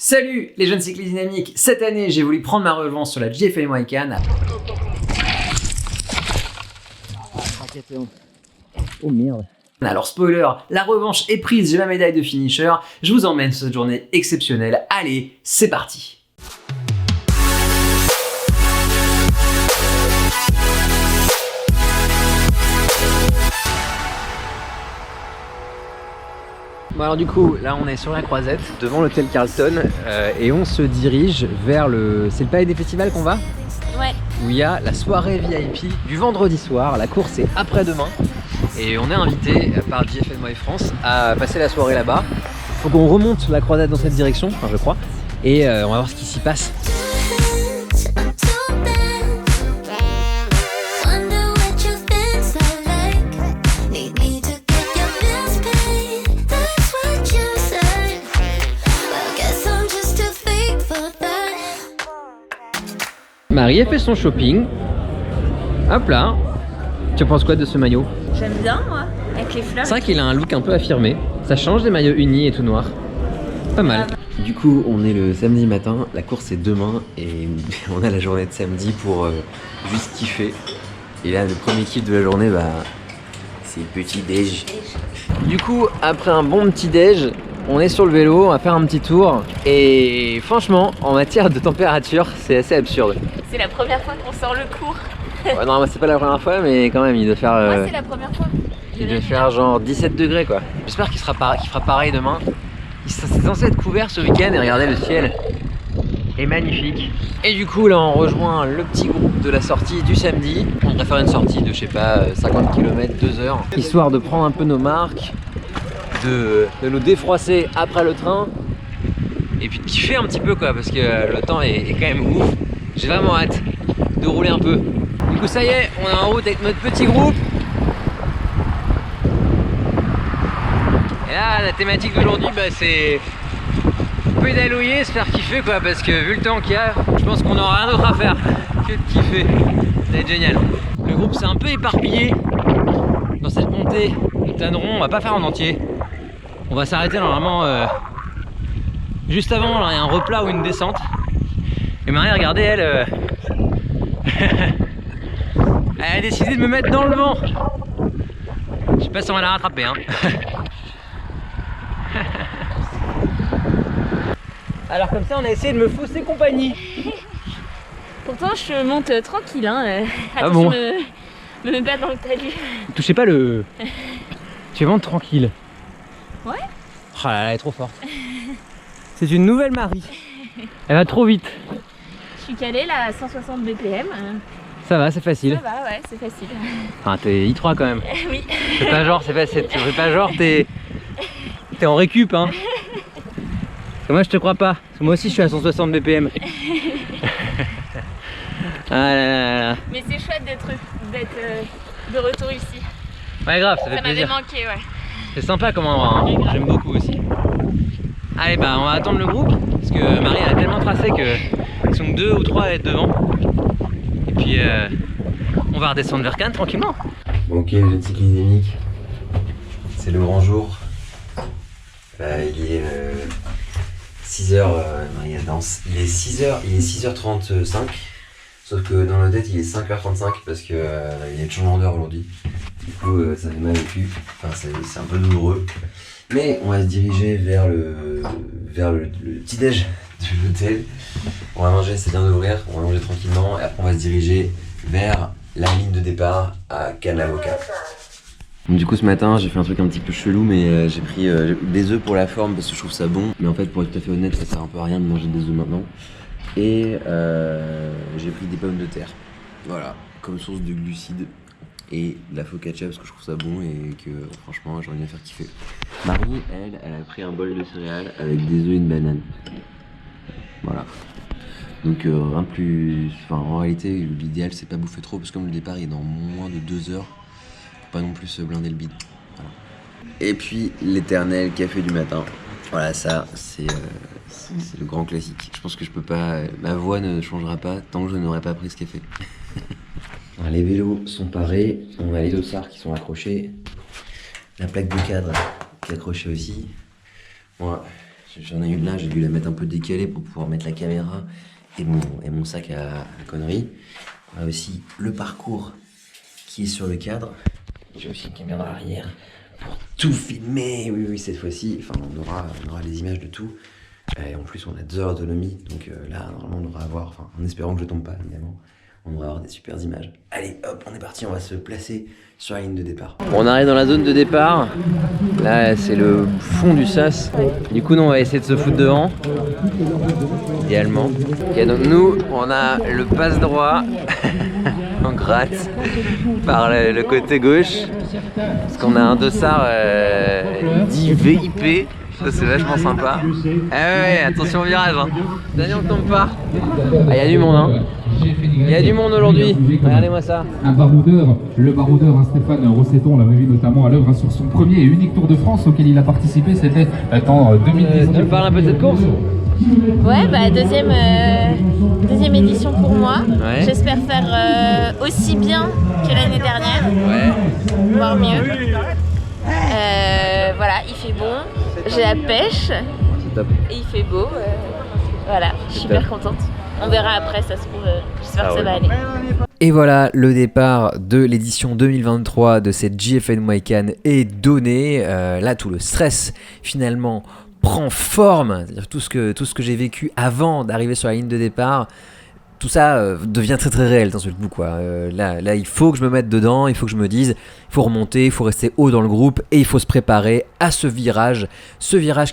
Salut les jeunes cyclistes dynamiques, cette année j'ai voulu prendre ma revanche sur la GFL American. Oh merde. Alors spoiler, la revanche est prise, j'ai ma médaille de finisher, je vous emmène sur cette journée exceptionnelle. Allez, c'est parti. Bon alors du coup, là on est sur la croisette, devant l'hôtel Carlton, et on se dirige vers le... C'est le palais des festivals qu'on va ? Ouais. Où il y a la soirée VIP du vendredi soir, la course est après-demain, et on est invité par GFL Moi France à passer la soirée là-bas. Faut qu'on remonte la croisette dans cette direction, enfin je crois, et on va voir ce qui s'y passe. Marie a fait son shopping. Hop là. Tu penses quoi de ce maillot? J'aime bien moi, avec les fleurs. C'est vrai qu'il a un look un peu affirmé. Ça change des maillots unis et tout noir. Pas mal. Du coup, on est le samedi matin. La course est demain et on a la journée de samedi pour juste kiffer. Et là, le premier kiff de la journée, bah, c'est le petit déj. Du coup, après un bon petit déj, on est sur le vélo, on va faire un petit tour. Et franchement, en matière de température, c'est assez absurde. C'est la première fois qu'on sort le cours. Ouais, non, c'est pas la première fois, mais quand même, il doit faire. Moi, c'est la première fois. Il doit faire genre 17 degrés quoi. J'espère qu'il fera pareil demain. C'est censé être couvert ce week-end et regardez, le ciel est magnifique. Et du coup, là, on rejoint le petit groupe de la sortie du samedi. On devrait faire une sortie de, je sais pas, 50 km, 2 heures. Histoire de prendre un peu nos marques, de nous défroisser après le train. Et puis de kiffer un petit peu quoi, parce que le temps est quand même ouf. J'ai vraiment hâte de rouler un peu. Du coup ça y est, on est en route avec notre petit groupe. Et là la thématique d'aujourd'hui bah, c'est pédalouiller, se faire kiffer quoi, parce que vu le temps qu'il y a, je pense qu'on n'aura rien d'autre à faire que de kiffer. Ça va être génial. Le groupe s'est un peu éparpillé dans cette montée de Tanneron, on va pas faire en entier. On va s'arrêter normalement juste avant, là il y a un replat ou une descente. Et Marie, regardez, elle a décidé de me mettre dans le vent. Je sais pas si on va la rattraper hein. Alors comme ça on a essayé de me fausser compagnie. Pourtant je monte tranquille hein. Ah bon? Me mets pas dans le talus. Touchez pas le... Tu es vraiment tranquille. Ouais. Oh là là, elle est trop forte. C'est une nouvelle Marie. Elle va trop vite. Je suis calée là à 160 BPM. Ça va, c'est facile. Ça va, ouais, c'est facile. Enfin, t'es I3 quand même. Oui. C'est pas genre, t'es en récup hein. Parce que moi je te crois pas. Parce que moi aussi je suis à 160 BPM. Ah là là là. Mais c'est chouette d'être de retour ici. Ouais grave, ça fait Ça m'avait plaisir. manqué, ouais. C'est sympa comme endroit hein. J'aime beaucoup aussi. Allez bah on va attendre le groupe. Parce que Marie elle a tellement tracé que ils sont 2 ou 3 à être devant. Et puis on va redescendre vers Cannes tranquillement. Bon, ok, le cyclisme dynamique, c'est le grand jour. Il est 6h, Marie elle danse. Il est 6h35. Sauf que dans le tête il est 5h35 parce que il y a le changement d'heure aujourd'hui. Du coup ça fait mal au cul. Enfin c'est un peu douloureux. Mais on va se diriger vers le petit déj de l'hôtel. On va manger, c'est bien d'ouvrir, on va manger tranquillement et après on va se diriger vers la ligne de départ à Cannes-la-Boca. Du coup ce matin j'ai fait un truc un petit peu chelou mais j'ai pris des œufs pour la forme parce que je trouve ça bon. Mais en fait pour être tout à fait honnête ça sert un peu à rien de manger des œufs maintenant. Et j'ai pris des pommes de terre. Voilà, comme source de glucides. Et de la focaccia parce que je trouve ça bon et que franchement j'ai envie de me faire kiffer. Marie, elle a pris un bol de céréales avec des œufs et une banane. Voilà. Donc rien plus... Enfin en réalité l'idéal c'est pas bouffer trop parce que comme le départ est dans moins de 2 heures, faut pas non plus se blinder le bide. Voilà. Et puis l'éternel café du matin. Voilà ça c'est le grand classique. Je pense que je peux pas... Ma voix ne changera pas tant que je n'aurai pas pris ce café. Les vélos sont parés, on a les dossards qui sont accrochés, la plaque de cadre qui est accrochée aussi. Moi, J'en ai une là, j'ai dû la mettre un peu décalée pour pouvoir mettre la caméra et mon sac à conneries. On a aussi le parcours qui est sur le cadre. J'ai aussi une caméra arrière pour tout filmer. Oui, cette fois-ci, enfin, on aura les images de tout. Et en plus, on a 2 heures d'autonomie. Donc là, normalement, on devrait avoir, enfin, en espérant que je tombe pas, évidemment, on devrait avoir des super images. Allez, hop, on est parti, on va se placer sur la ligne de départ. On arrive dans la zone de départ. Là, c'est le fond du sas. Du coup, nous, on va essayer de se foutre devant. Idéalement. Ok, donc nous, on a le passe droit. On gratte par le côté gauche. Parce qu'on a un dossard dit VIP. Ça, c'est vachement sympa. Ah ouais, attention au virage. Hein. Dernier, on tombe pas. Ah, y a du monde, hein. Il y a du monde aujourd'hui, regardez-moi ça. Un baroudeur, le baroudeur Stéphane Rossetton, on l'avait vu notamment à l'œuvre sur son premier et unique Tour de France auquel il a participé, c'était en 2019. Tu me parles un peu de cette course? Ouais, bah deuxième édition pour moi. Ouais. J'espère faire aussi bien que l'année dernière, Ouais. voire mieux. Voilà, il fait bon, j'ai la pêche C'est top. et il fait beau. Voilà, je suis super contente. On verra après, ça se trouve, j'espère que ça va aller. Et voilà, le départ de l'édition 2023 de cette JFN Waycan est donné. Là, tout le stress, finalement, prend forme. C'est-à-dire tout ce que j'ai vécu avant d'arriver sur la ligne de départ, tout ça devient très très réel d'un seul coup, quoi. Là, il faut que je me mette dedans, il faut que je me dise, il faut remonter, il faut rester haut dans le groupe et il faut se préparer à ce virage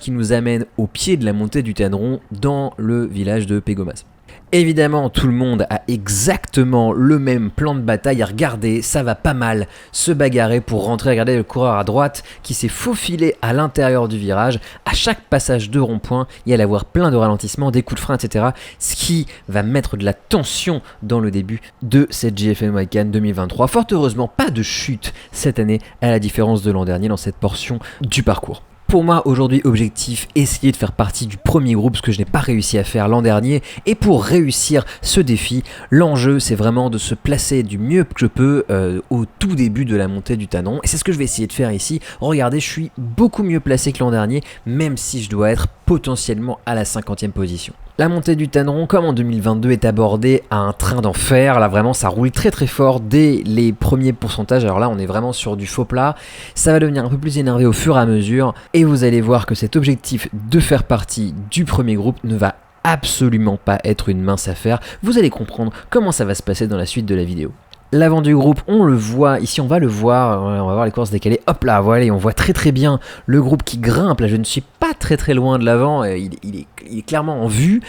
qui nous amène au pied de la montée du Tanneron dans le village de Pégomas. Évidemment, tout le monde a exactement le même plan de bataille. Regardez, ça va pas mal se bagarrer pour rentrer. Regardez le coureur à droite qui s'est faufilé à l'intérieur du virage. À chaque passage de rond-point, il y allait avoir plein de ralentissements, des coups de frein, etc. Ce qui va mettre de la tension dans le début de cette JFN Waycan 2023. Fort heureusement, pas de chute cette année, à la différence de l'an dernier dans cette portion du parcours. Pour moi, aujourd'hui, objectif, essayer de faire partie du premier groupe, ce que je n'ai pas réussi à faire l'an dernier. Et pour réussir ce défi, l'enjeu, c'est vraiment de se placer du mieux que je peux au tout début de la montée du Tanneron. Et c'est ce que je vais essayer de faire ici. Regardez, je suis beaucoup mieux placé que l'an dernier, même si je dois être potentiellement à la 50e position. La montée du Tanneron, comme en 2022, est abordée à un train d'enfer. Là, vraiment, ça roule très très fort dès les premiers pourcentages. Alors là, on est vraiment sur du faux plat. Ça va devenir un peu plus énervé au fur et à mesure. Et vous allez voir que cet objectif de faire partie du premier groupe ne va absolument pas être une mince affaire. Vous allez comprendre comment ça va se passer dans la suite de la vidéo. L'avant du groupe, on le voit, ici on va le voir, on va voir les courses décalées, hop là, voilà, on voit très très bien le groupe qui grimpe, là je ne suis pas très loin de l'avant, il est clairement en vue,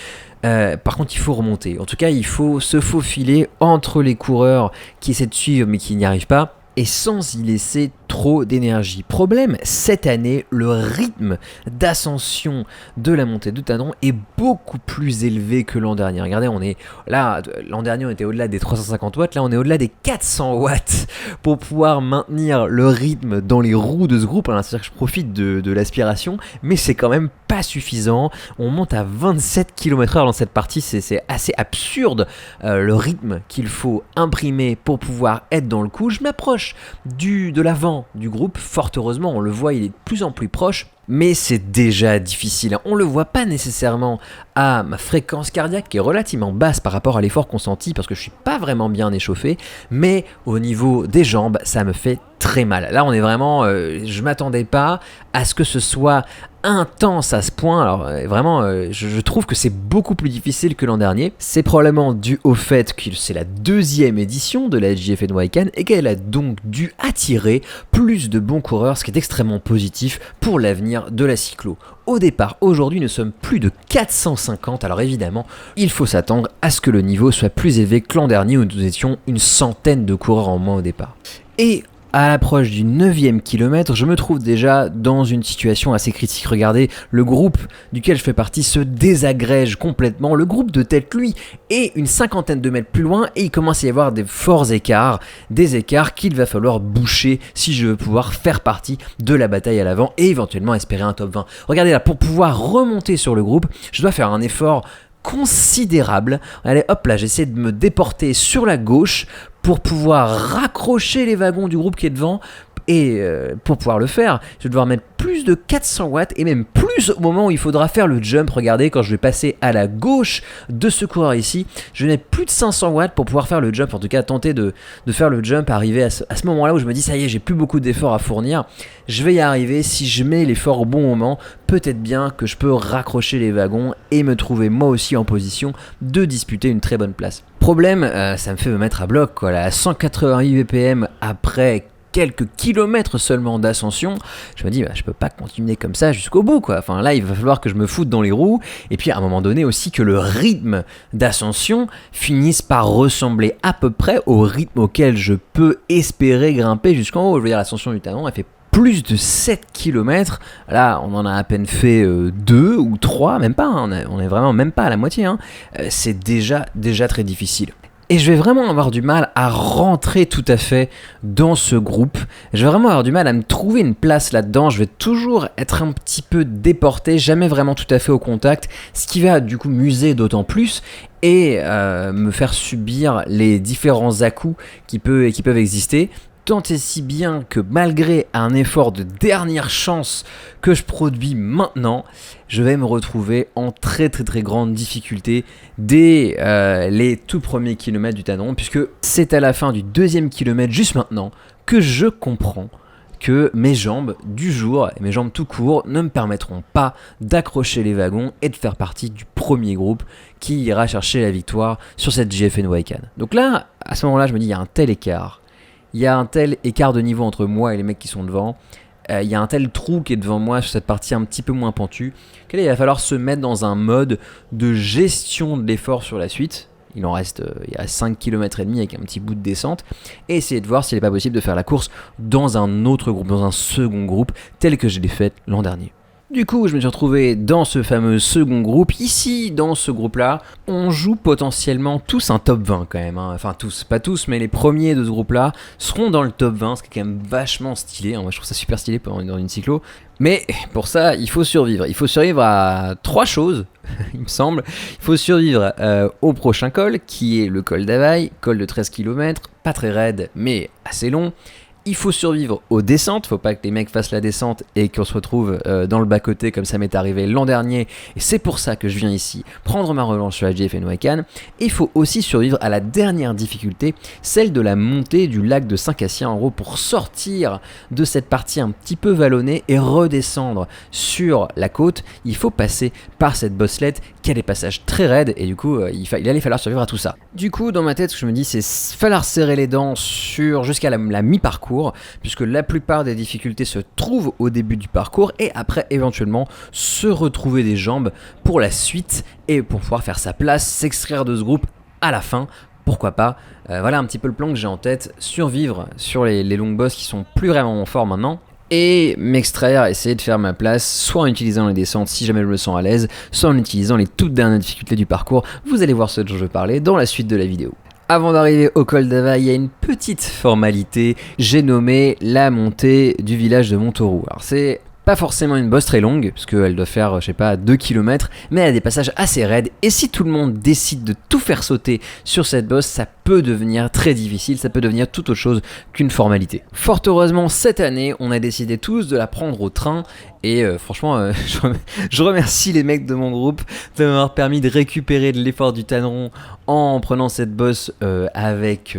par contre il faut remonter, en tout cas il faut se faufiler entre les coureurs qui essaient de suivre mais qui n'y arrivent pas, et sans y laisser trop d'énergie. Problème, cette année, le rythme d'ascension de la montée de Tanneron est beaucoup plus élevé que l'an dernier. Regardez, on est là, l'an dernier on était au-delà des 350 watts, là on est au-delà des 400 watts pour pouvoir maintenir le rythme dans les roues de ce groupe. Alors, c'est-à-dire que je profite de l'aspiration, mais c'est quand même pas suffisant. On monte à 27 km/h dans cette partie, c'est assez absurde le rythme qu'il faut imprimer pour pouvoir être dans le coup. Je m'approche de l'avant du groupe, fort heureusement, on le voit, il est de plus en plus proche, mais c'est déjà difficile. On le voit pas nécessairement à ma fréquence cardiaque qui est relativement basse par rapport à l'effort consenti parce que je suis pas vraiment bien échauffé, mais au niveau des jambes, ça me fait très mal. Là, on est vraiment, je m'attendais pas à ce que ce soit intense à ce point. Alors vraiment, je trouve que c'est beaucoup plus difficile que l'an dernier. C'est probablement dû au fait que c'est la deuxième édition de la JFN Waycan et qu'elle a donc dû attirer plus de bons coureurs, ce qui est extrêmement positif pour l'avenir de la cyclo. Au départ, aujourd'hui, nous sommes plus de 450, alors évidemment, il faut s'attendre à ce que le niveau soit plus élevé que l'an dernier où nous étions une centaine de coureurs en moins au départ. Et à l'approche du 9e kilomètre, je me trouve déjà dans une situation assez critique. Regardez, le groupe duquel je fais partie se désagrège complètement. Le groupe de tête, lui, est une cinquantaine de mètres plus loin et il commence à y avoir des forts écarts, des écarts qu'il va falloir boucher si je veux pouvoir faire partie de la bataille à l'avant et éventuellement espérer un top 20. Regardez là, pour pouvoir remonter sur le groupe, je dois faire un effort considérable. Allez, hop là, j'essaie de me déporter sur la gauche pour pouvoir raccrocher les wagons du groupe qui est devant Et pour pouvoir le faire, je vais devoir mettre plus de 400 watts et même plus au moment où il faudra faire le jump. Regardez, quand je vais passer à la gauche de ce coureur ici, je vais mettre plus de 500 watts pour pouvoir faire le jump, en tout cas tenter de faire le jump, arriver à ce moment-là où je me dis ça y est, j'ai plus beaucoup d'efforts à fournir, je vais y arriver. Si je mets l'effort au bon moment, peut-être bien que je peux raccrocher les wagons et me trouver moi aussi en position de disputer une très bonne place. Problème, ça me fait me mettre à bloc quoi, là, à 188 VPM après quelques kilomètres seulement d'ascension. Je me dis je peux pas continuer comme ça jusqu'au bout quoi. Enfin là il va falloir que je me foute dans les roues, et puis à un moment donné aussi que le rythme d'ascension finisse par ressembler à peu près au rythme auquel je peux espérer grimper jusqu'en haut. Je veux dire, l'ascension du Talon elle fait plus de 7 km, là on en a à peine fait 2 ou 3, même pas, hein. On est vraiment même pas à la moitié, hein. C'est déjà très difficile. Et je vais vraiment avoir du mal à rentrer tout à fait dans ce groupe. Je vais vraiment avoir du mal à me trouver une place là-dedans. Je vais toujours être un petit peu déporté, jamais vraiment tout à fait au contact, ce qui va du coup m'user d'autant plus et me faire subir les différents à-coups qui peuvent exister. Tant et si bien que malgré un effort de dernière chance que je produis maintenant, je vais me retrouver en très grande difficulté dès les tout premiers kilomètres du Talon, puisque c'est à la fin du 2e kilomètre, juste maintenant, que je comprends que mes jambes du jour, et mes jambes tout court, ne me permettront pas d'accrocher les wagons et de faire partie du premier groupe qui ira chercher la victoire sur cette JFN Waycan. Donc là, à ce moment-là, je me dis, il y a un tel écart. Il y a un tel écart de niveau entre moi et les mecs qui sont devant, il y a un tel trou qui est devant moi sur cette partie un petit peu moins pentue, qu'il va falloir se mettre dans un mode de gestion de l'effort sur la suite. Il en reste, il y a 5 km et demi avec un petit bout de descente, et essayer de voir s'il n'est pas possible de faire la course dans un autre groupe, dans un second groupe, tel que je l'ai fait l'an dernier. Du coup, je me suis retrouvé dans ce fameux second groupe. Ici, dans ce groupe-là, on joue potentiellement tous un top 20 quand même, hein. Enfin tous, pas tous, mais les premiers de ce groupe-là seront dans le top 20, ce qui est quand même vachement stylé, hein. Moi je trouve ça super stylé dans une cyclo. Mais pour ça, il faut survivre. Il faut survivre à 3 choses, il me semble. Il faut survivre au prochain col, qui est le col d'Availle, col de 13 km, pas très raide, mais assez long. Il faut survivre aux descentes, faut pas que les mecs fassent la descente et qu'on se retrouve dans le bas-côté comme ça m'est arrivé l'an dernier, et c'est pour ça que je viens ici prendre ma revanche sur la JFN Waycan. Et il faut aussi survivre à la dernière difficulté, celle de la montée du lac de Saint-Cassien, en gros pour sortir de cette partie un petit peu vallonnée et redescendre sur la côte. Il faut passer par cette bosselette qui a des passages très raides, et du coup il allait falloir survivre à tout ça. Du coup dans ma tête ce que je me dis c'est falloir serrer les dents jusqu'à la mi-parcours, puisque la plupart des difficultés se trouvent au début du parcours, et après éventuellement se retrouver des jambes pour la suite et pour pouvoir faire sa place, s'extraire de ce groupe à la fin. Pourquoi pas, voilà un petit peu le plan que j'ai en tête, survivre sur les longues bosses qui sont plus vraiment mon fort maintenant, et m'extraire, essayer de faire ma place, soit en utilisant les descentes si jamais je me sens à l'aise, soit en utilisant les toutes dernières difficultés du parcours. Vous allez voir ce dont je parlais dans la suite de la vidéo. Avant d'arriver au col d'Availle, il y a une petite formalité, j'ai nommé la montée du village de Montauroux. Alors c'est pas forcément une bosse très longue, parce qu'elle doit faire, je sais pas, 2 km, mais elle a des passages assez raides, et si tout le monde décide de tout faire sauter sur cette bosse, ça peut devenir très difficile, ça peut devenir tout autre chose qu'une formalité. Fort heureusement, cette année, on a décidé tous de la prendre au train, et franchement, je remercie les mecs de mon groupe de m'avoir permis de récupérer de l'effort du Talon en prenant cette bosse avec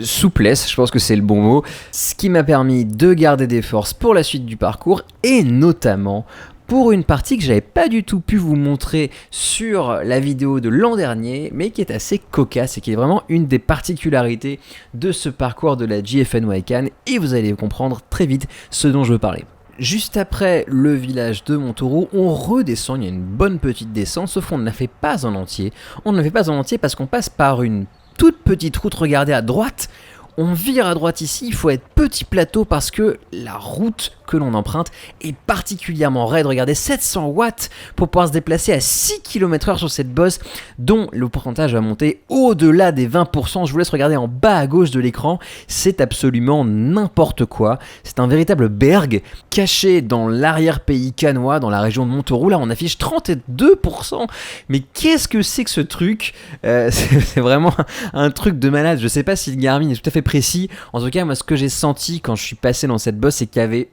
souplesse, je pense que c'est le bon mot, ce qui m'a permis de garder des forces pour la suite du parcours, et notamment pour une partie que j'avais pas du tout pu vous montrer sur la vidéo de l'an dernier, mais qui est assez cocasse et qui est vraiment une des particularités de ce parcours de la JFN Waycan, et vous allez comprendre très vite ce dont je veux parler. Juste après le village de Montauroux, on redescend, il y a une bonne petite descente, sauf qu'on ne la fait pas en entier. On ne la fait pas en entier parce qu'on passe par une toute petite route, regardez à droite. On vire à droite ici, il faut être petit plateau parce que la route que l'on emprunte est particulièrement raide. Regardez, 700 watts pour pouvoir se déplacer à 6 km/h sur cette bosse, dont le pourcentage va monter au-delà des 20%. Je vous laisse regarder en bas à gauche de l'écran, c'est absolument n'importe quoi. C'est un véritable berg caché dans l'arrière-pays cannois, dans la région de Montauroux. Là, on affiche 32%. Mais qu'est-ce que c'est que ce truc ? C'est vraiment un truc de malade. Je sais pas si le Garmin est tout à fait précis. En tout cas, moi, ce que j'ai senti quand je suis passé dans cette bosse, c'est qu'il y avait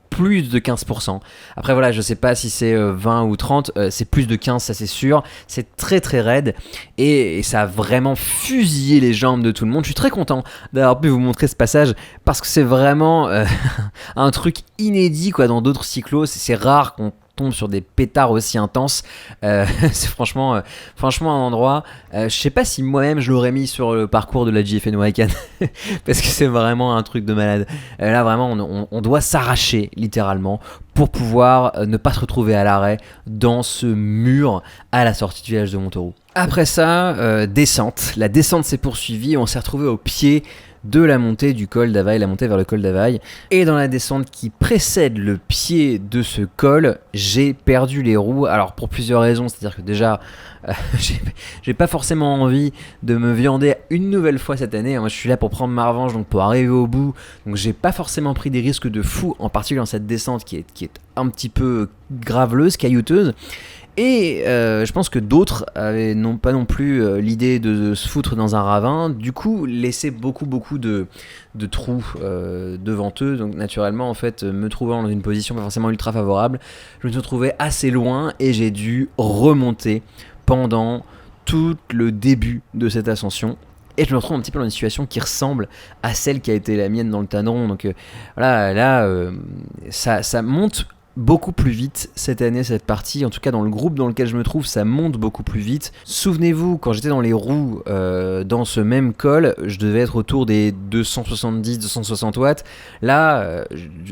plus de 15%. Après voilà, je sais pas si c'est 20 ou 30, c'est plus de 15, ça c'est sûr. C'est très très raide et ça a vraiment fusillé les jambes de tout le monde. Je suis très content d'avoir pu vous montrer ce passage parce que c'est vraiment un truc inédit quoi. Dans d'autres cyclos, c'est rare qu'on tombe sur des pétards aussi intenses. C'est franchement un endroit, je sais pas si moi-même je l'aurais mis sur le parcours de la GFN Waikan parce que c'est vraiment un truc de malade. Là vraiment on doit s'arracher littéralement pour pouvoir ne pas se retrouver à l'arrêt dans ce mur à la sortie du village de Montauroux. Après ça, descente. La descente s'est poursuivie, on s'est retrouvé au pied de la montée du col d'Availle, la montée vers le col d'Availle. Et dans la descente qui précède le pied de ce col, j'ai perdu les roues. Alors pour plusieurs raisons, c'est-à-dire que déjà, j'ai pas forcément envie de me viander une nouvelle fois cette année. Moi je suis là pour prendre ma revanche, donc pour arriver au bout. Donc j'ai pas forcément pris des risques de fou, en particulier dans cette descente qui est un petit peu graveleuse, caillouteuse. Et je pense que d'autres avaient pas non plus l'idée de se foutre dans un ravin, du coup laissaient beaucoup de trous devant eux, donc naturellement en fait me trouvant dans une position pas forcément ultra favorable, je me suis retrouvé assez loin et j'ai dû remonter pendant tout le début de cette ascension. Et je me retrouve un petit peu dans une situation qui ressemble à celle qui a été la mienne dans le Tanneron, donc voilà, là ça monte beaucoup plus vite cette année, cette partie, en tout cas dans le groupe dans lequel je me trouve, ça monte beaucoup plus vite. Souvenez-vous, quand j'étais dans les roues dans ce même col, je devais être autour des 270-260 watts. Là,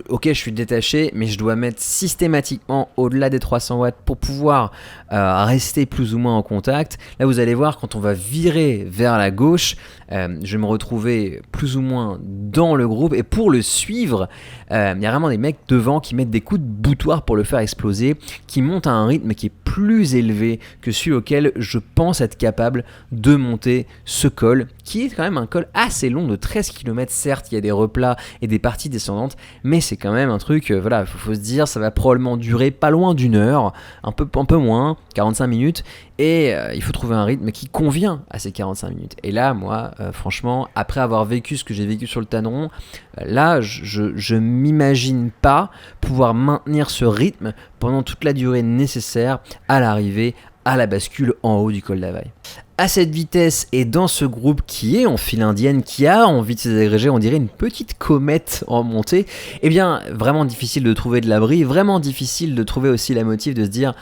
ok, je suis détaché, mais je dois mettre systématiquement au-delà des 300 watts pour pouvoir rester plus ou moins en contact. Là, vous allez voir, quand on va virer vers la gauche, je vais me retrouver plus ou moins dans le groupe, et pour le suivre, il y a vraiment des mecs devant qui mettent des coups de boutoir pour le faire exploser, qui montent à un rythme qui est plus élevé que celui auquel je pense être capable de monter ce col, qui est quand même un col assez long de 13 km. Certes, il y a des replats et des parties descendantes, mais c'est quand même un truc, voilà, faut se dire, ça va probablement durer pas loin d'une heure, un peu moins, 45 minutes, et il faut trouver un rythme qui convient à ces 45 minutes. Et là, moi, franchement, après avoir vécu ce que j'ai vécu sur le Tanneron, là, je m'imagine pas pouvoir maintenir ce rythme pendant toute la durée nécessaire à l'arrivée à la bascule en haut du col d'Availle. À cette vitesse et dans ce groupe qui est en file indienne, qui a envie de se désagréger, on dirait une petite comète en montée, eh bien vraiment difficile de trouver de l'abri, vraiment difficile de trouver aussi la motive de se dire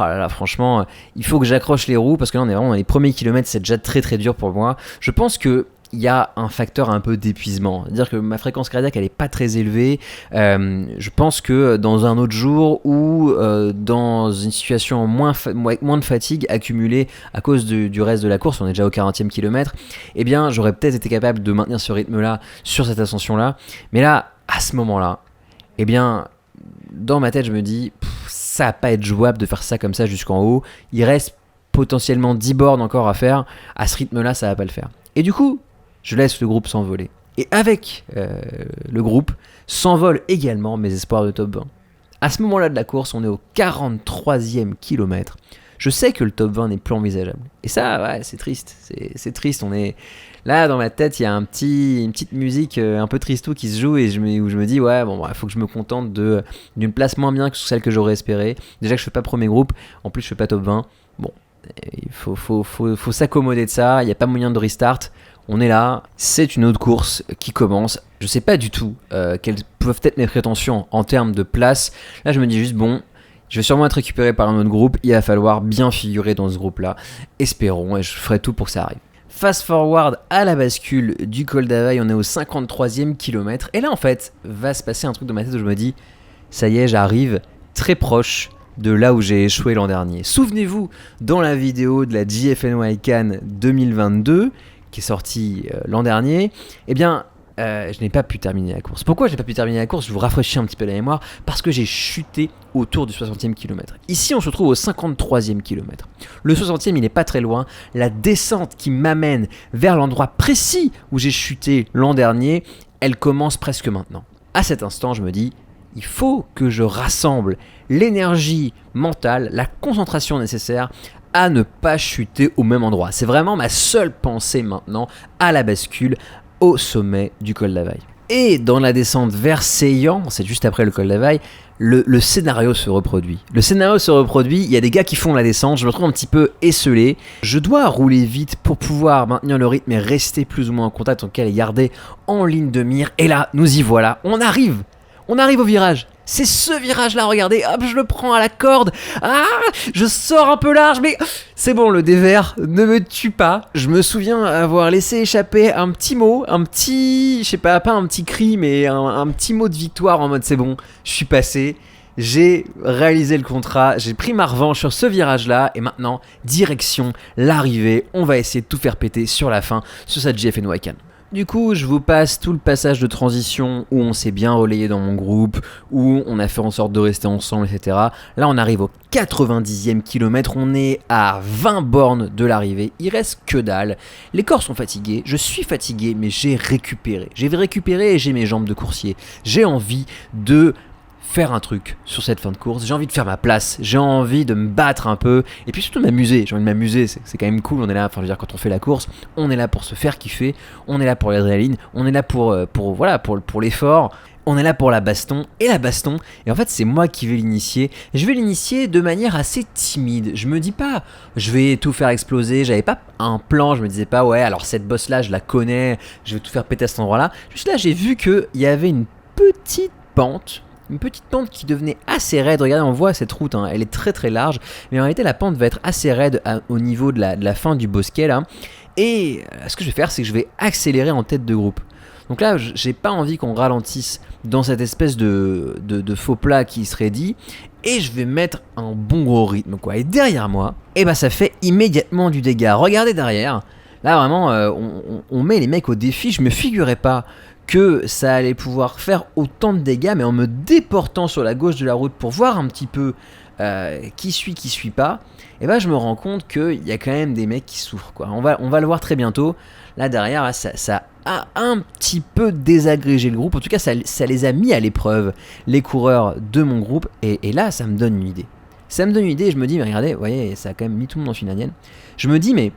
oh là là, franchement, il faut que j'accroche les roues parce que là on est vraiment dans les premiers kilomètres, c'est déjà très très dur pour moi. Je pense que il y a un facteur un peu d'épuisement, c'est-à-dire que ma fréquence cardiaque elle est pas très élevée. Je pense que dans un autre jour ou dans une situation moins de fatigue accumulée à cause du reste de la course, on est déjà au 40e kilomètre, eh bien j'aurais peut-être été capable de maintenir ce rythme-là sur cette ascension-là. Mais là, à ce moment-là, eh bien dans ma tête je me dis ça va pas être jouable de faire ça comme ça jusqu'en haut. Il reste potentiellement 10 bornes encore à faire. À ce rythme-là, ça va pas le faire. Et du coup, je laisse le groupe s'envoler. Et avec le groupe, s'envolent également mes espoirs de top 20. À ce moment-là de la course, on est au 43e kilomètre. Je sais que le top 20 n'est plus envisageable. Et ça, ouais, c'est triste. C'est triste. On est là, dans ma tête, il y a une petite musique un peu tristou qui se joue et où je me dis, ouais, bon, il faut que je me contente d'une place moins bien que celle que j'aurais espérée. Déjà que je fais pas premier groupe, en plus je fais pas top 20. Bon, il faut s'accommoder de ça. Il n'y a pas moyen de restart. On est là, c'est une autre course qui commence. Je sais pas du tout quelles peuvent être mes prétentions en termes de place. Là, je me dis juste, bon, je vais sûrement être récupéré par un autre groupe. Il va falloir bien figurer dans ce groupe-là. Espérons, et je ferai tout pour que ça arrive. Fast forward à la bascule du col d'Availle, on est au 53e kilomètre. Et là, en fait, va se passer un truc dans ma tête où je me dis, ça y est, j'arrive très proche de là où j'ai échoué l'an dernier. Souvenez-vous, dans la vidéo de la GFN Waikan 2022, qui est sortie l'an dernier, eh bien, je n'ai pas pu terminer la course. Pourquoi je n'ai pas pu terminer la course ? Je vous rafraîchis un petit peu la mémoire. Parce que j'ai chuté autour du 60e kilomètre. Ici, on se trouve au 53e kilomètre. Le 60e, il n'est pas très loin. La descente qui m'amène vers l'endroit précis où j'ai chuté l'an dernier, elle commence presque maintenant. À cet instant, je me dis, il faut que je rassemble l'énergie mentale, la concentration nécessaire à ne pas chuter au même endroit. C'est vraiment ma seule pensée maintenant à la bascule, au sommet du col d'Availle. Et dans la descente vers Seillan, c'est juste après le col d'Availle, le scénario se reproduit. Le scénario se reproduit, il y a des gars qui font la descente, je me trouve un petit peu esselé. Je dois rouler vite pour pouvoir maintenir le rythme et rester plus ou moins en contact, en tout cas les garder en ligne de mire. Et là, nous y voilà, on arrive au virage. C'est ce virage-là, regardez, hop, je le prends à la corde. Ah, je sors un peu large, mais c'est bon, le dévers ne me tue pas. Je me souviens avoir laissé échapper un petit mot, je sais pas un petit cri, mais un petit mot de victoire en mode c'est bon, je suis passé. J'ai réalisé le contrat, j'ai pris ma revanche sur ce virage-là, et maintenant, direction l'arrivée. On va essayer de tout faire péter sur la fin, sur cette GFN Waycan. Du coup, je vous passe tout le passage de transition où on s'est bien relayé dans mon groupe, où on a fait en sorte de rester ensemble, etc. Là, on arrive au 90e kilomètre, on est à 20 bornes de l'arrivée, il reste que dalle. Les corps sont fatigués, je suis fatigué, mais j'ai récupéré. J'ai récupéré et j'ai mes jambes de coursier. J'ai envie de faire un truc sur cette fin de course, j'ai envie de faire ma place, j'ai envie de me battre un peu, et puis surtout de m'amuser, j'ai envie de m'amuser, c'est quand même cool, on est là, enfin je veux dire quand on fait la course, on est là pour se faire kiffer, on est là pour l'adrénaline, on est là pour l'effort, on est là pour la baston, et en fait c'est moi qui vais l'initier, je vais l'initier de manière assez timide, je me dis pas, je vais tout faire exploser, j'avais pas un plan, je me disais pas, ouais alors cette boss là je la connais, je vais tout faire péter à cet endroit là, juste là j'ai vu qu'il y avait une petite pente qui devenait assez raide. Regardez, on voit cette route, hein, elle est très très large, mais en réalité la pente va être assez raide au niveau de la fin du bosquet là. Et ce que je vais faire, c'est que je vais accélérer en tête de groupe. Donc là, j'ai pas envie qu'on ralentisse dans cette espèce de faux plat qui serait dit, et je vais mettre un bon gros rythme quoi. Et derrière moi, ça fait immédiatement du dégât. Regardez derrière, là vraiment, on met les mecs au défi. Je me figurais pas que ça allait pouvoir faire autant de dégâts, mais en me déportant sur la gauche de la route pour voir un petit peu qui suit pas, je me rends compte qu'il y a quand même des mecs qui souffrent quoi. On va le voir très bientôt. Là derrière, là, ça a un petit peu désagrégé le groupe. En tout cas, ça les a mis à l'épreuve, les coureurs de mon groupe. Et là, ça me donne une idée. Je me dis, mais regardez, vous voyez, ça a quand même mis tout le monde en finalienne. Je me dis, mais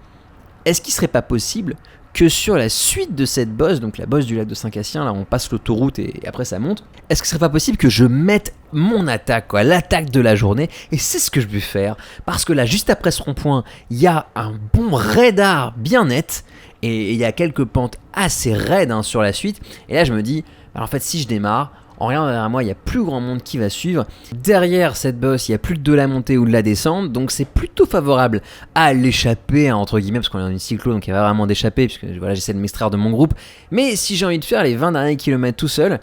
est-ce qu'il serait pas possible que sur la suite de cette bosse, donc la bosse du lac de Saint-Cassien, là on passe l'autoroute et après ça monte, est-ce que ce serait pas possible que je mette mon attaque, quoi, l'attaque de la journée, et c'est ce que je vais faire, parce que là juste après ce rond-point, il y a un bon radar bien net, et il y a quelques pentes assez raides hein, sur la suite, et là je me dis, alors en fait si je démarre, en regardant derrière moi, il y a plus grand monde qui va suivre. Derrière cette bosse, il n'y a plus de la montée ou de la descente, donc c'est plutôt favorable à l'échapper, entre guillemets, parce qu'on est dans une cyclo, donc il y a vraiment d'échapper, puisque voilà, j'essaie de m'extraire de mon groupe. Mais si j'ai envie de faire les 20 derniers kilomètres tout seul,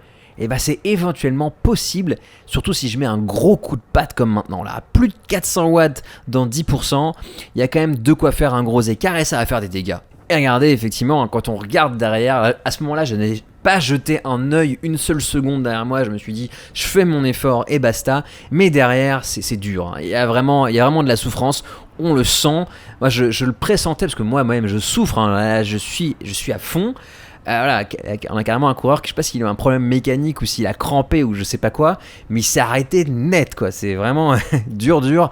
c'est éventuellement possible, surtout si je mets un gros coup de patte comme maintenant. Là, plus de 400 watts dans 10%, il y a quand même de quoi faire un gros écart et ça va faire des dégâts. Et regardez, effectivement, quand on regarde derrière, à ce moment-là, je n'ai pas jeté un œil une seule seconde derrière moi. Je me suis dit, je fais mon effort et basta. Mais derrière, c'est dur. Hein. Il y a vraiment de la souffrance. On le sent. Moi, je le pressentais parce que moi-même, je souffre. Hein. Là, je suis à fond. Voilà, on a carrément un coureur qui, je sais pas s'il a un problème mécanique ou s'il a crampé ou je sais pas quoi, mais il s'est arrêté net quoi, c'est vraiment dur.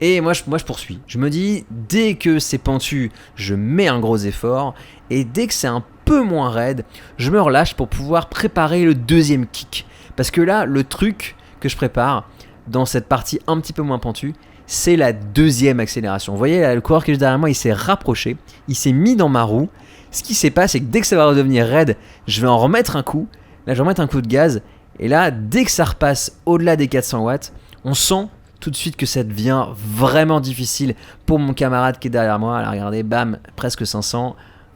Et moi je poursuis. Je me dis, dès que c'est pentu, je mets un gros effort, et dès que c'est un peu moins raide, je me relâche pour pouvoir préparer le deuxième kick. Parce que là, le truc que je prépare dans cette partie un petit peu moins pentue, c'est la deuxième accélération. Vous voyez, là, le coureur qui est derrière moi, il s'est rapproché, il s'est mis dans ma roue. Ce qui s'est passé, c'est que dès que ça va redevenir raide, je vais en remettre un coup. Là, je vais remettre un coup de gaz. Et là, dès que ça repasse au-delà des 400 watts, on sent tout de suite que ça devient vraiment difficile pour mon camarade qui est derrière moi. Là, regardez, bam, presque 500.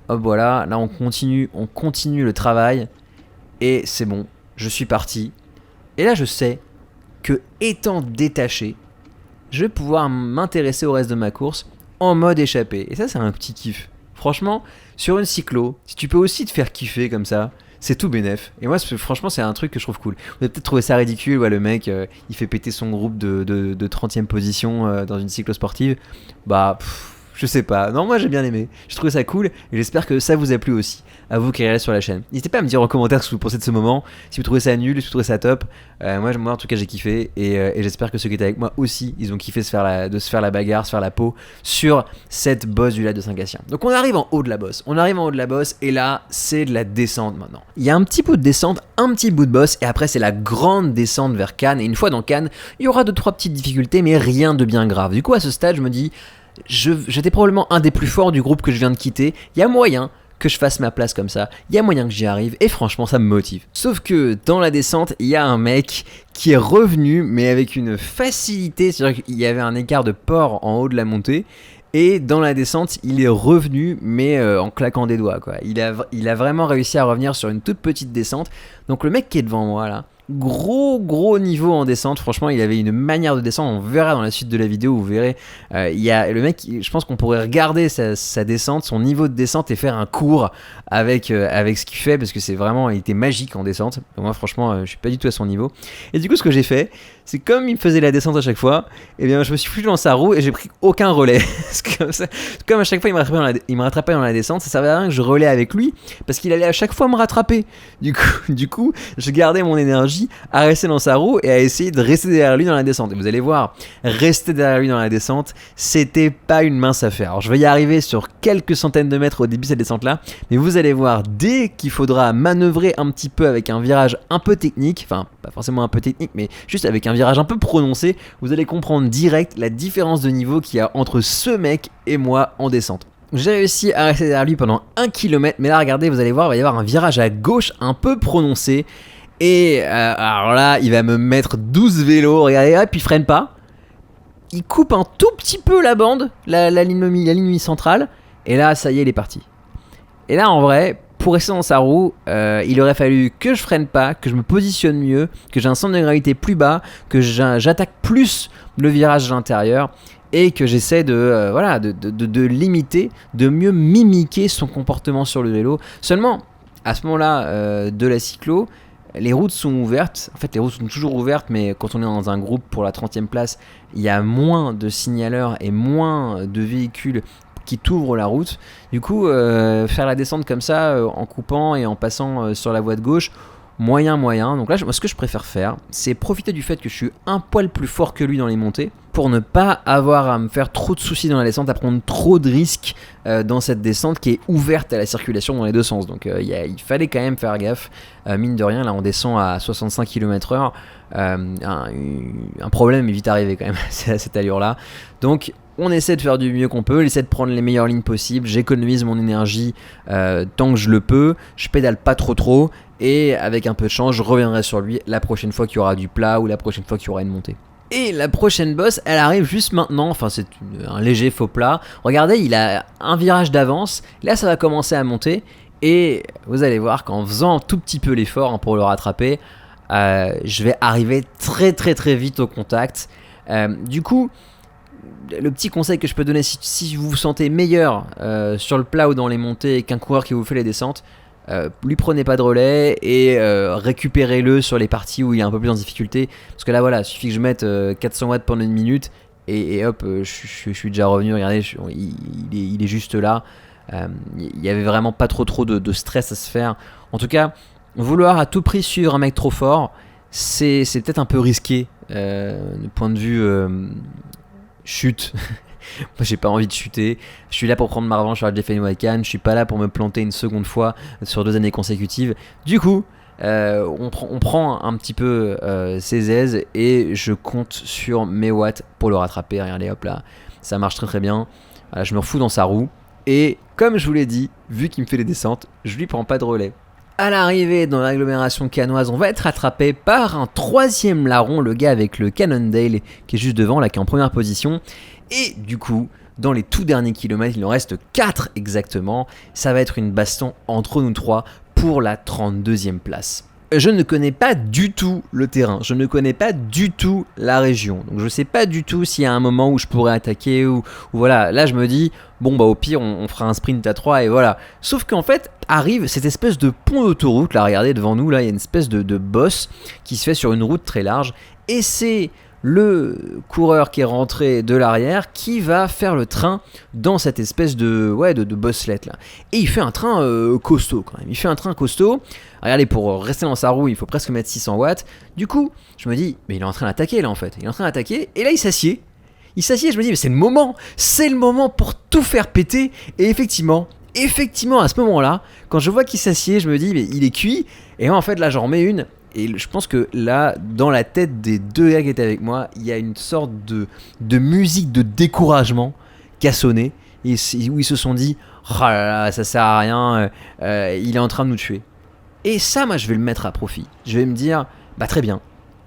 Hop, voilà. Là, on continue le travail. Et c'est bon, je suis parti. Et là, je sais que, étant détaché, je vais pouvoir m'intéresser au reste de ma course en mode échappé. Et ça, c'est un petit kiff. Franchement, sur une cyclo, si tu peux aussi te faire kiffer comme ça, c'est tout bénef. Et moi, franchement, c'est un truc que je trouve cool. Vous avez peut-être trouvé ça ridicule, ouais, le mec, il fait péter son groupe de 30e position dans une cyclo sportive. Je sais pas. Non, moi j'ai bien aimé. J'ai trouvé ça cool et j'espère que ça vous a plu aussi. À vous qui regardez sur la chaîne. N'hésitez pas à me dire en commentaire ce que vous pensez de ce moment. Si vous trouvez ça nul, si vous trouvez ça top. Moi en tout cas j'ai kiffé et j'espère que ceux qui étaient avec moi aussi, ils ont kiffé de se faire la bagarre, se faire la peau sur cette boss du lac de Saint-Gatien. Donc on arrive en haut de la boss. Et là c'est de la descente maintenant. Il y a un petit bout de descente, un petit bout de boss et après c'est la grande descente vers Cannes. Et une fois dans Cannes, il y aura 2-3 petites difficultés mais rien de bien grave. Du coup à ce stade je me dis, j'étais probablement un des plus forts du groupe que je viens de quitter. Il y a moyen que je fasse ma place comme ça, il y a moyen que j'y arrive et franchement ça me motive. Sauf que dans la descente, il y a un mec qui est revenu mais avec une facilité, c'est-à-dire qu'il y avait un écart de port en haut de la montée et dans la descente, il est revenu mais en claquant des doigts quoi. Il a vraiment réussi à revenir sur une toute petite descente. Donc le mec qui est devant moi là, gros niveau en descente, franchement il avait une manière de descendre, on verra dans la suite de la vidéo, vous verrez, il y a le mec, je pense qu'on pourrait regarder sa descente, son niveau de descente et faire un cours avec ce qu'il fait parce que c'est vraiment, il était magique en descente. Donc moi franchement je suis pas du tout à son niveau et du coup ce que j'ai fait, c'est comme il me faisait la descente à chaque fois, et bien je me suis foutu dans sa roue et j'ai pris aucun relais. Comme à chaque fois il me rattrapait dans la descente, ça servait à rien que je relais avec lui parce qu'il allait à chaque fois me rattraper. Du coup je gardais mon énergie à rester dans sa roue et à essayer de rester derrière lui dans la descente. Et vous allez voir, rester derrière lui dans la descente, c'était pas une mince affaire. Alors je vais y arriver sur quelques centaines de mètres au début de cette descente là, mais vous allez voir, dès qu'il faudra manœuvrer un petit peu avec un virage un peu technique, enfin pas forcément un peu technique mais juste avec un virage un peu prononcé, vous allez comprendre direct la différence de niveau qu'il y a entre ce mec et moi en descente. J'ai réussi à rester derrière lui pendant 1 km, mais là regardez, vous allez voir, il va y avoir un virage à gauche un peu prononcé. Et alors là, il va me mettre 12 vélos, regardez, hop, il freine pas. Il coupe un tout petit peu la bande, la ligne centrale. Et là, ça y est, il est parti. Et là, en vrai, pour rester dans sa roue, il aurait fallu que je freine pas, que je me positionne mieux, que j'ai un centre de gravité plus bas, que j'attaque plus le virage à l'intérieur. Et que j'essaie de limiter, de mieux mimiquer son comportement sur le vélo. Seulement, à ce moment-là de la cyclo, les routes sont ouvertes. En fait, les routes sont toujours ouvertes, mais quand on est dans un groupe pour la 30e place, il y a moins de signaleurs et moins de véhicules qui t'ouvrent la route. Du coup, faire la descente comme ça, en coupant et en passant sur la voie de gauche, moyen. Donc là, ce que je préfère faire, c'est profiter du fait que je suis un poil plus fort que lui dans les montées pour ne pas avoir à me faire trop de soucis dans la descente, à prendre trop de risques dans cette descente qui est ouverte à la circulation dans les deux sens. Donc il fallait quand même faire gaffe. Mine de rien, là on descend à 65 km/h. Un problème est vite arrivé quand même à cette allure-là. Donc on essaie de faire du mieux qu'on peut, on essaie de prendre les meilleures lignes possibles, j'économise mon énergie tant que je le peux, je pédale pas trop et avec un peu de chance je reviendrai sur lui la prochaine fois qu'il y aura du plat ou la prochaine fois qu'il y aura une montée. Et la prochaine bosse, elle arrive juste maintenant, enfin c'est un léger faux plat. Regardez, il a un virage d'avance, là ça va commencer à monter et vous allez voir qu'en faisant un tout petit peu l'effort pour le rattraper, je vais arriver très vite au contact. Du coup, le petit conseil que je peux donner, si vous vous sentez meilleur sur le plat ou dans les montées qu'un coureur qui vous fait les descentes, lui prenez pas de relais et récupérez-le sur les parties où il est un peu plus en difficulté. Parce que là voilà, il suffit que je mette 400 watts pendant une minute et hop, je suis déjà revenu. Regardez, il est juste là. Il y avait vraiment pas trop de stress à se faire. En tout cas, vouloir à tout prix suivre un mec trop fort, c'est peut-être un peu risqué du point de vue chute. Moi j'ai pas envie de chuter, je suis là pour prendre ma revanche sur la GFN Cannes, je suis pas là pour me planter une seconde fois sur 2 années consécutives. Du coup on prend un petit peu ses aises et je compte sur mes watts pour le rattraper. Regardez, hop là, ça marche très bien. Voilà, je me refous dans sa roue et comme je vous l'ai dit, vu qu'il me fait les descentes, je lui prends pas de relais. À l'arrivée dans l'agglomération cannoise, on va être rattrapé par un 3e larron, le gars avec le Cannondale qui est juste devant, là qui est en première position. Et du coup, dans les tout derniers kilomètres, il en reste 4 exactement. Ça va être une baston entre nous 3 pour la 32e place. Je ne connais pas du tout le terrain, je ne connais pas du tout la région. Donc je sais pas du tout s'il y a un moment où je pourrais attaquer ou voilà. Là je me dis, bon bah au pire on fera un sprint à 3 et voilà. Sauf qu'en fait arrive cette espèce de pont d'autoroute, là regardez devant nous, là il y a une espèce de bosse qui se fait sur une route très large. Et c'est le coureur qui est rentré de l'arrière qui va faire le train dans cette espèce de bosselet là. Et il fait un train costaud quand même. Il fait un train costaud. Regardez, pour rester dans sa roue, il faut presque mettre 600 watts. Du coup, je me dis, mais il est en train d'attaquer là en fait. Il est en train d'attaquer et là il s'assied. Je me dis, mais c'est le moment pour tout faire péter. Et effectivement, à ce moment-là, quand je vois qu'il s'assied, je me dis, mais il est cuit. Et moi, en fait, là, j'en remets une. Et je pense que là, dans la tête des deux gars qui étaient avec moi, il y a une sorte de musique de découragement qui a sonné. Où ils se sont dit, oh là là, ça sert à rien, il est en train de nous tuer. Et ça, moi, je vais le mettre à profit. Je vais me dire, bah très bien.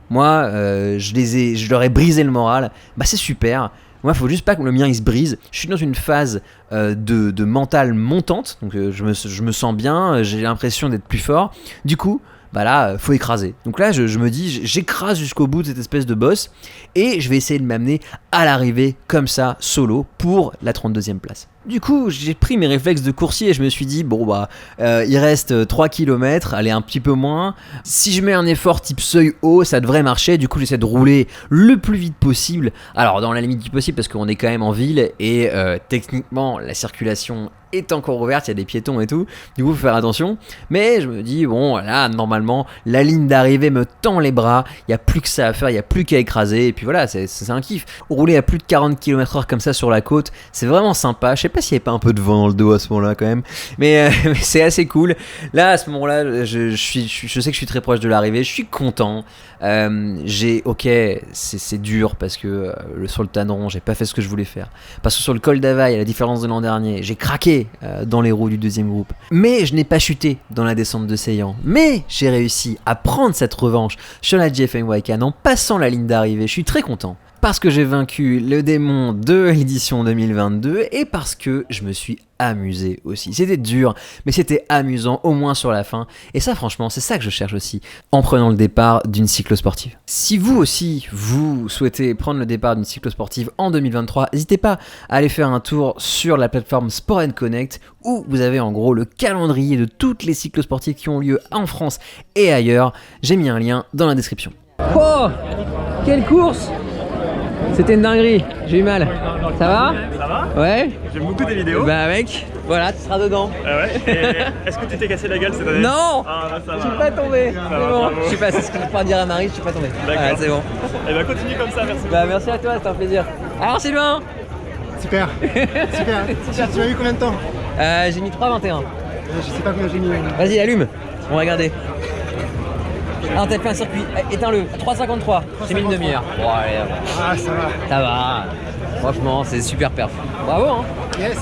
Moi, je leur ai brisé le moral. Bah c'est super. Moi, il faut juste pas que le mien il se brise. Je suis dans une phase de mental montante, donc je me sens bien. J'ai l'impression d'être plus fort. Du coup, bah là, faut écraser. Donc là, je me dis, j'écrase jusqu'au bout de cette espèce de boss et je vais essayer de m'amener à l'arrivée comme ça, solo, pour la 32e place. Du coup, j'ai pris mes réflexes de coursier et je me suis dit, bon bah, il reste 3 km, allez un petit peu moins. Si je mets un effort type seuil haut, ça devrait marcher. Du coup, j'essaie de rouler le plus vite possible. Alors, dans la limite du possible, parce qu'on est quand même en ville et techniquement, la circulation est encore ouverte, il y a des piétons et tout. Du coup, faut faire attention. Mais je me dis, bon, là, normalement, la ligne d'arrivée me tend les bras. Il n'y a plus que ça à faire, il n'y a plus qu'à écraser. Et puis voilà, c'est un kiff. Rouler à plus de 40 km/h comme ça sur la côte, c'est vraiment sympa. Je sais pas s'il n'y avait pas un peu de vent dans le dos à ce moment-là quand même. Mais c'est assez cool. Là, à ce moment-là, je sais que je suis très proche de l'arrivée. Je suis content. Ok, c'est dur parce que sur le Tanneron, j'ai pas fait ce que je voulais faire. Parce que sur le col d'Availle, à la différence de l'an dernier, j'ai craqué dans les roues du deuxième groupe. Mais je n'ai pas chuté dans la descente de Seillan. Mais j'ai réussi à prendre cette revanche sur la GFNY en passant la ligne d'arrivée. Je suis très content. Parce que j'ai vaincu le démon de l'édition 2022 et parce que je me suis amusé aussi. C'était dur, mais c'était amusant, au moins sur la fin. Et ça, franchement, c'est ça que je cherche aussi, en prenant le départ d'une cyclosportive. Si vous aussi, vous souhaitez prendre le départ d'une cyclosportive en 2023, n'hésitez pas à aller faire un tour sur la plateforme Sport & Connect, où vous avez en gros le calendrier de toutes les cyclosportives qui ont lieu en France et ailleurs. J'ai mis un lien dans la description. Oh, quelle course! C'était une dinguerie, j'ai eu mal. Ça va? Ça va? Ouais. J'aime beaucoup tes vidéos. Bah mec, voilà, tu seras dedans. Ah ouais? Et est-ce que tu t'es cassé la gueule cette année? Non! Ah bah ça va. Je suis pas tombé, Ça c'est va, bon. bravo. Je suis pas, c'est ce que je pourrais dire à Marie, je suis pas tombé. D'accord. Voilà, c'est bon. Et bah continue comme ça, merci. Bah merci à toi, c'était un plaisir. Alors Sylvain? Super, super. Tu m'as eu combien de temps? J'ai mis 3,21. Je sais pas combien j'ai mis. Vas-y, allume, on va regarder. Alors t'as fait un circuit, éteins-le, 3,53. J'ai mis une demi-heure. Bon allez, Ah, ça va. ça va. Franchement, c'est super perf. Bravo hein. Yes.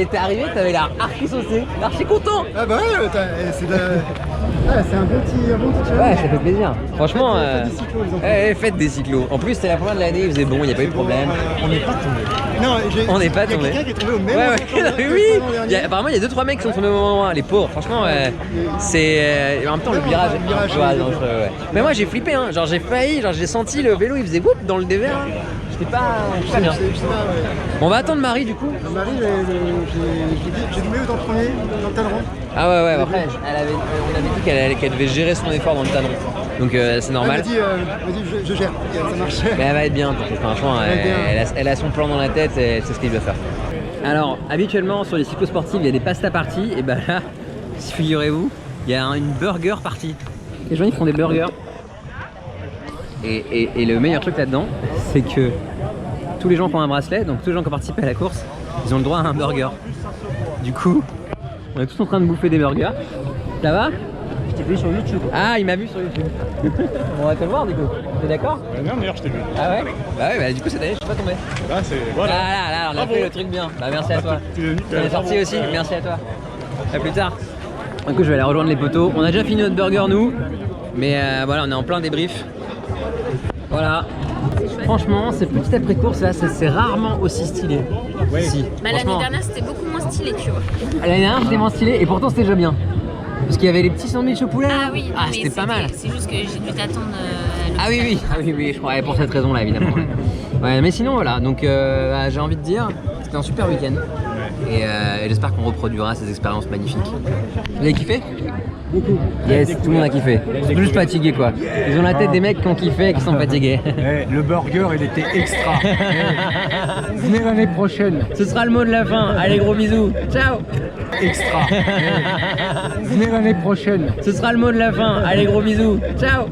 T'es arrivé, t'avais l'air archi saucé, archi content. Ah bah ouais, c'est un bon petit challenge. Ouais, ça fait plaisir. Franchement, Faites des cyclos, les enfants. faites des cyclos. En plus, c'était la première de l'année, il faisait bon, il n'y a pas eu de problème. On n'est pas tombé. Non, On n'est pas il y a tombé. quelqu'un qui est tombé au même Ouais, moment ouais, que oui. l'an dernier. Apparemment, il y a 2-3 mecs qui sont tombés au moment, les pauvres. Franchement, c'est. En même temps, le Non, virage. le virage, ouais, oui, non, ouais. Mais moi, j'ai flippé, hein. Genre, j'ai failli, j'ai senti le vélo, il faisait whoop dans le dévers. Hein. J'étais pas bien. Je sais pas, ouais. Bon, on va attendre Marie, du coup. Marie, j'ai doublé dans le premier, dans le Tanneron. Ah ouais, après, on avait dit qu'elle devait gérer son effort dans le talon. Donc, c'est normal. Elle m'a dit, je gère, ça marche. Mais elle va être bien, franchement, Elle va être bien. elle a son plan dans la tête et c'est ce qu'il doit faire. Alors, habituellement sur les cyclosportives, il y a des pasta parties, et bah là, figurez-vous, il y a une burger party. Les gens ils font des burgers. Et le meilleur truc là-dedans, c'est que tous les gens qui ont un bracelet, donc tous les gens qui ont participé à la course, ils ont le droit à un burger. Du coup, on est tous en train de bouffer des burgers. Ça va? Je t'ai vu sur YouTube. Ah, il m'a vu sur YouTube. On va te le voir du coup. T'es d'accord? Non, d'ailleurs, je t'ai vu. Ah ouais? Bah ouais, bah du coup cette année je suis pas tombé. Là, c'est. Voilà. Là, on a Bravo. fait le truc bien. Bah merci à toi. Tu es venu, On est sorti aussi, merci à toi. À plus tard. Du coup je vais aller rejoindre les poteaux. On a déjà fini notre burger nous. Mais voilà, on est en plein débrief. Voilà. Franchement, ces petites après-courses là, c'est rarement aussi stylé. Oui. Si, Bah, l'année franchement. dernière, c'était beaucoup moins stylé, tu vois. L'année dernière c'était moins stylé et pourtant c'était déjà bien. Parce qu'il y avait les petits sandwichs au poulet. Ah oui, ah, mais c'était pas mal. C'est juste que j'ai dû t'attendre. Ah oui, je crois, pour cette raison-là, évidemment. Ouais, mais sinon, voilà, donc j'ai envie de dire, c'était un super week-end. Et j'espère qu'on reproduira ces expériences magnifiques. Vous avez kiffé? Beaucoup. Yes, tout le monde a kiffé. Ils sont juste fatigués quoi. Ils ont la tête des mecs qui ont kiffé et qui sont fatigués. Le burger, il était extra. Venez l'année prochaine. Ce sera le mot de la fin. Allez, gros bisous. Ciao. Extra. Venez l'année prochaine. Ce sera le mot de la fin. Allez, gros bisous. Ciao.